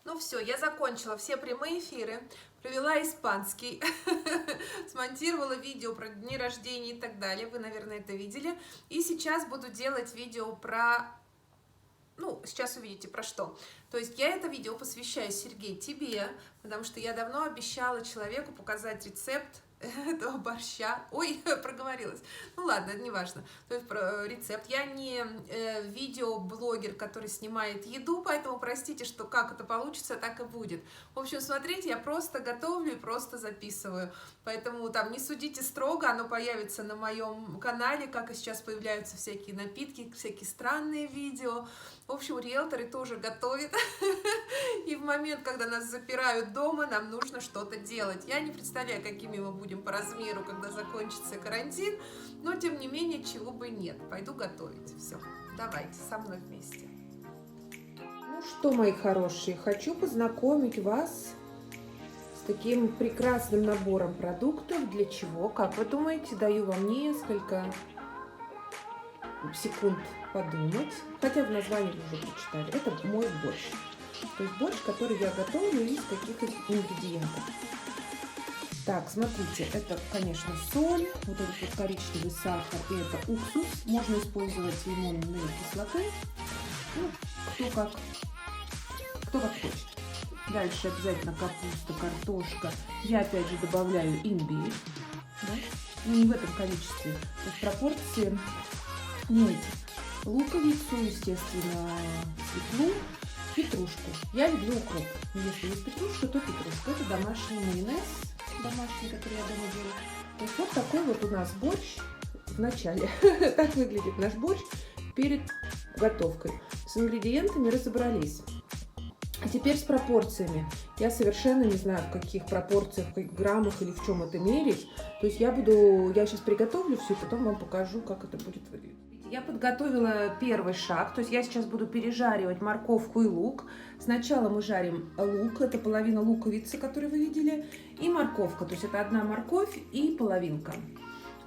Ну все, я закончила все прямые эфиры, провела испанский, смонтировала видео про дни рождения и так далее. Вы, наверное, это видели. И сейчас буду делать видео про... Ну, сейчас увидите про что. То есть я это видео посвящаю, Сергей, тебе, потому что я давно обещала человеку показать рецепт этого борща. Ой, проговорилась. Ну ладно, это не важно. То есть рецепт. Я не видеоблогер, который снимает еду, поэтому простите, что как это получится, так и будет. В общем, смотрите, я просто готовлю и просто записываю. Поэтому там не судите строго, оно появится на моем канале, как и сейчас появляются всякие напитки, всякие странные видео. В общем, риэлторы тоже готовят. И в момент, когда нас запирают дома, нам нужно что-то делать. Я не представляю, какими мы будем по размеру, когда закончится карантин, но тем не менее, чего бы нет. Пойду готовить. Все, давайте со мной вместе. Ну что, мои хорошие, хочу познакомить вас с таким прекрасным набором продуктов. Для чего? Как вы думаете? Даю вам несколько секунд подумать. Хотя в названии вы уже прочитали. Это мой борщ. То есть борщ, который я готовлю из каких-то ингредиентов. Так, смотрите, это, конечно, соль, вот этот вот коричневый сахар, и это уксус. Можно использовать лимонные кислоты. Ну, кто как хочет. Дальше обязательно капуста, картошка. Я опять же добавляю имбирь. Да? Но не в этом количестве. То есть пропорции не эти. Луковицу, естественно, свеклу, петрушку. Я люблю укроп. Если есть петрушка, то петрушка. Это домашний майонез, домашний, который я дома делаю. То есть вот такой вот у нас борщ в начале. Так выглядит наш борщ перед готовкой. С ингредиентами разобрались. А теперь с пропорциями. Я совершенно не знаю, в каких пропорциях, в каких граммах или в чем это мерить. То есть я сейчас приготовлю все, и потом вам покажу, как это будет выглядеть. Я подготовила первый шаг, то есть я сейчас буду пережаривать морковку и лук. Сначала мы жарим лук, это половина луковицы, которую вы видели, и морковка, то есть это одна морковь и половинка.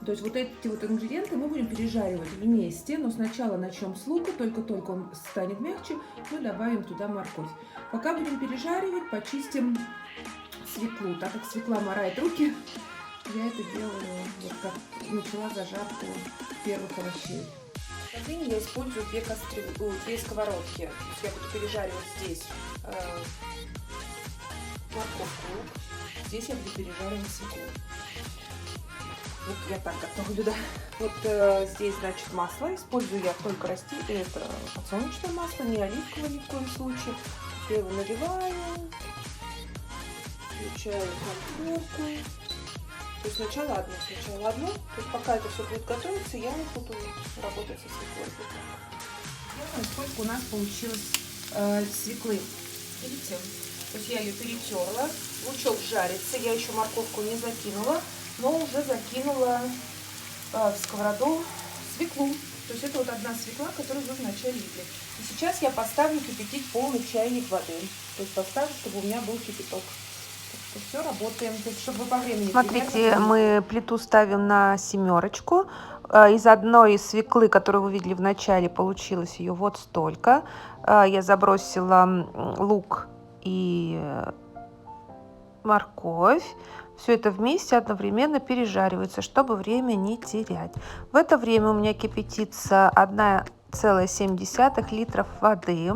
То есть вот эти вот ингредиенты мы будем пережаривать вместе, но сначала начнем с лука, только-только он станет мягче, мы добавим туда морковь. Пока будем пережаривать, почистим свеклу, так как свекла морает руки, я это делаю, вот как начала зажарку первых овощей. В корзине я использую две сковородки, то есть я буду пережаривать здесь морковку, лук, здесь я буду пережаривать свеклу. Вот я так готовлю, да. Вот здесь, значит, масло. Использую я только это подсолнечное масло, не оливковое ни в коем случае. Я его наливаю, включаю конфорку. То есть сначала одно. То есть пока это все будет готовиться, я буду работать со свеклой. Делаем, сколько у нас получилось свеклы. Видите? То есть я ее перетерла. Лучок жарится. Я еще морковку не закинула, но уже закинула в сковороду свеклу. То есть это вот одна свекла, которую вы вначале видели. И сейчас я поставлю кипятить полный чайник воды. То есть поставлю, чтобы у меня был кипяток. Так что все, работаем. То есть, чтобы вы по времени... Смотрите, мы плиту ставим на 7. Из одной свеклы, которую вы видели в начале, получилось ее вот столько. Я забросила лук и морковь. Все это вместе одновременно пережаривается, чтобы время не терять. В это время у меня кипятится 1,7 литров воды,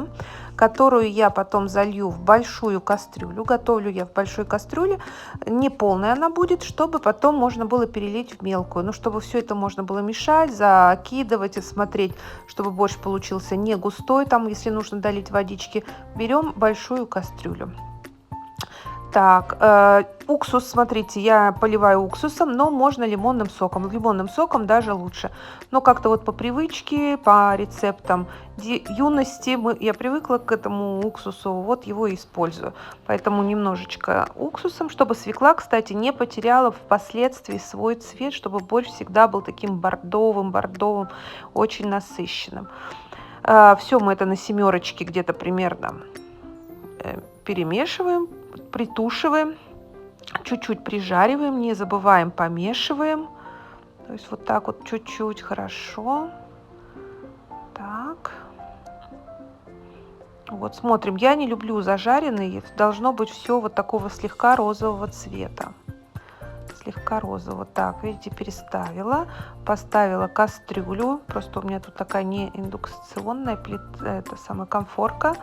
которую я потом залью в большую кастрюлю. Готовлю я в большой кастрюле, не полная она будет, чтобы потом можно было перелить в мелкую. Но чтобы все это можно было мешать, закидывать и смотреть, чтобы борщ получился не густой. Там, если нужно долить водички, берем большую кастрюлю. Так, уксус, смотрите, я поливаю уксусом, но можно лимонным соком. Лимонным соком даже лучше. Но как-то вот по привычке, по рецептам юности я привыкла к этому уксусу, вот его и использую. Поэтому немножечко уксусом, чтобы свекла, кстати, не потеряла впоследствии свой цвет, чтобы борщ всегда был таким бордовым, очень насыщенным. Все мы это на 7 где-то примерно перемешиваем, притушиваем, чуть-чуть прижариваем, не забываем, помешиваем. То есть вот так вот чуть-чуть, хорошо. Так. Вот, смотрим. Я не люблю зажаренный. Должно быть все вот такого слегка розового цвета. Слегка розового. Так, видите, переставила. Поставила кастрюлю. Просто у меня тут такая не индукционная плита, это самая комфорка.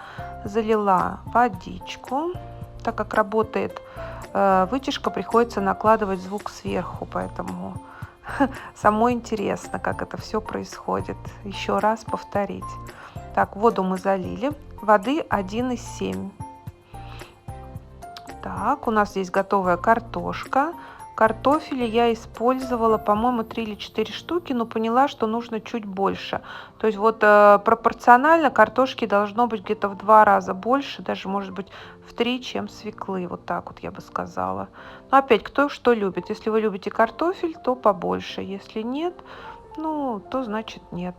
Залила водичку. Так как работает вытяжка, приходится накладывать звук сверху, поэтому самой интересно, как это все происходит. Еще раз повторить. Так, воду мы залили. Воды 1,7. Так, у нас здесь готовая картошка. Картофеля я использовала, по-моему, 3 или 4 штуки, но поняла, что нужно чуть больше. То есть вот пропорционально картошки должно быть где-то в 2 раза больше, даже может быть в 3, чем свеклы. Вот так вот я бы сказала. Но опять, кто что любит. Если вы любите картофель, то побольше. Если нет, ну, то значит нет.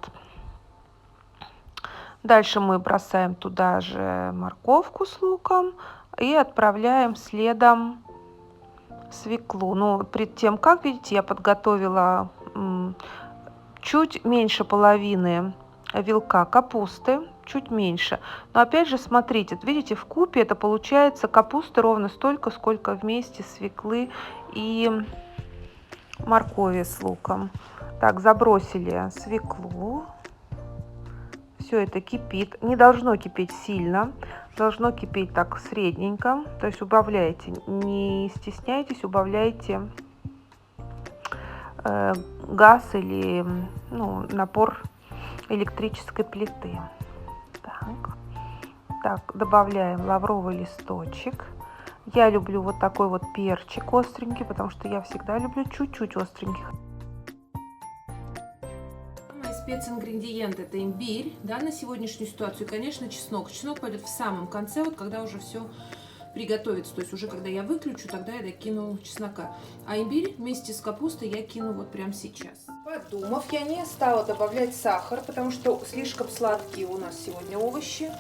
Дальше мы бросаем туда же морковку с луком и отправляем следом свеклу. Но перед тем, как видите, я подготовила чуть меньше половины вилка капусты, чуть меньше. Но опять же, смотрите, видите, в купе это получается капусты ровно столько, сколько вместе свеклы и моркови с луком. Так, забросили свеклу. Все это кипит. Не должно кипеть сильно. Должно кипеть так средненько. То есть убавляйте. Не стесняйтесь, убавляйте газ или напор электрической плиты. Так, добавляем лавровый листочек. Я люблю вот такой вот перчик остренький, потому что я всегда люблю чуть-чуть остреньких. Спецингредиент — это имбирь, да, на сегодняшнюю ситуацию, и, конечно, чеснок. Чеснок пойдет в самом конце, вот когда уже все приготовится, то есть уже когда я выключу, тогда я докину чеснока. А имбирь вместе с капустой я кину вот прямо сейчас. Подумав, я не стала добавлять сахар, потому что слишком сладкие у нас сегодня овощи.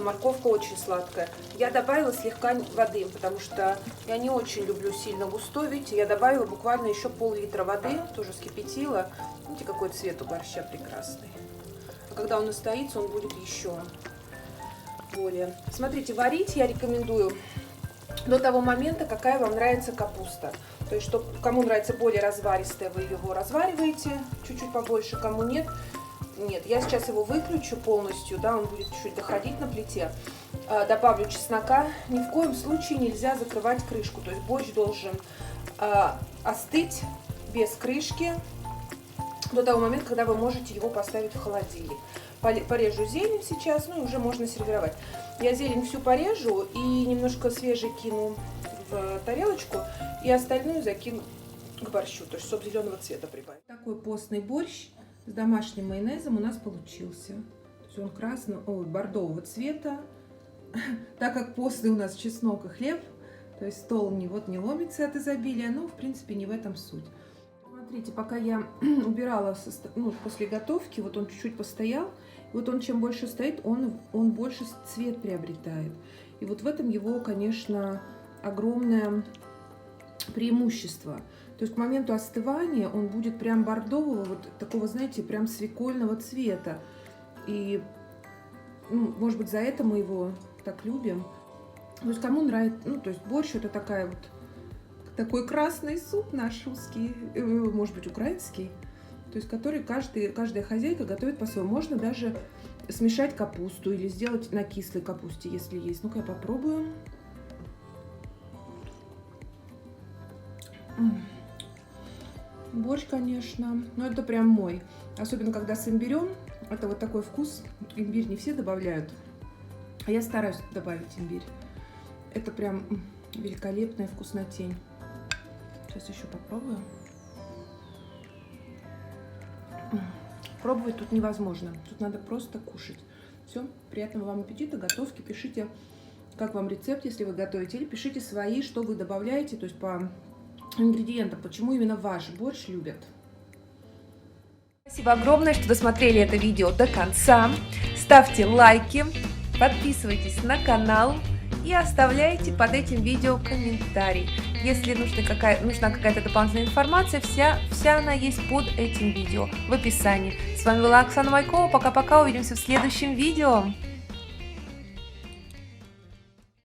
Морковка очень сладкая. Я добавила слегка воды, потому что я не очень люблю сильно густой. Видите, я добавила буквально еще пол-литра воды, тоже вскипятила. Видите, какой цвет у борща прекрасный. А когда он настоится, он будет еще более. Смотрите, варить я рекомендую до того момента, какая вам нравится капуста. То есть, кому нравится более разваристая, вы его развариваете чуть-чуть побольше, кому нет. Нет, я сейчас его выключу полностью, да, он будет чуть-чуть доходить на плите. Добавлю чеснока. Ни в коем случае нельзя закрывать крышку. То есть борщ должен остыть без крышки до того момента, когда вы можете его поставить в холодильник. Порежу зелень сейчас, ну и уже можно сервировать. Я зелень всю порежу и немножко свежей кину в тарелочку, и остальную закину к борщу, то есть чтобы зеленого цвета прибавить. Такой постный борщ с домашним майонезом у нас получился. То есть он бордового цвета. Так как постный у нас чеснок и хлеб, то есть стол не ломится от изобилия, но в принципе не в этом суть. Смотрите, пока я убирала после готовки, вот он чуть-чуть постоял. И вот он чем больше стоит, он больше цвет приобретает. И вот в этом его, конечно, огромное преимущество. То есть к моменту остывания он будет прям бордового, вот такого, знаете, прям свекольного цвета. И, может быть, за это мы его так любим. То есть кому нравится, то есть борщ — это такой красный суп наш русский, может быть, украинский, то есть который каждая хозяйка готовит по-своему. Можно даже смешать капусту или сделать на кислой капусте, если есть. Ну-ка я попробую. Борщ, конечно, но это прям мой. Особенно когда с имбирем. Это вот такой вкус. Имбирь не все добавляют, а я стараюсь добавить имбирь. Это прям великолепная вкуснотень. Сейчас еще попробую. Пробовать тут невозможно. Тут надо просто кушать. Все, приятного вам аппетита, готовки. Пишите, как вам рецепт, если вы готовите. Или пишите свои, что вы добавляете, то есть по ингредиентам, почему именно ваш борщ любят. Спасибо огромное, что досмотрели это видео до конца. Ставьте лайки, подписывайтесь на канал и оставляйте под этим видео комментарий. Если нужна какая-то дополнительная информация, вся она есть под этим видео в описании. С вами была Оксана Майкова. Пока-пока, увидимся в следующем видео.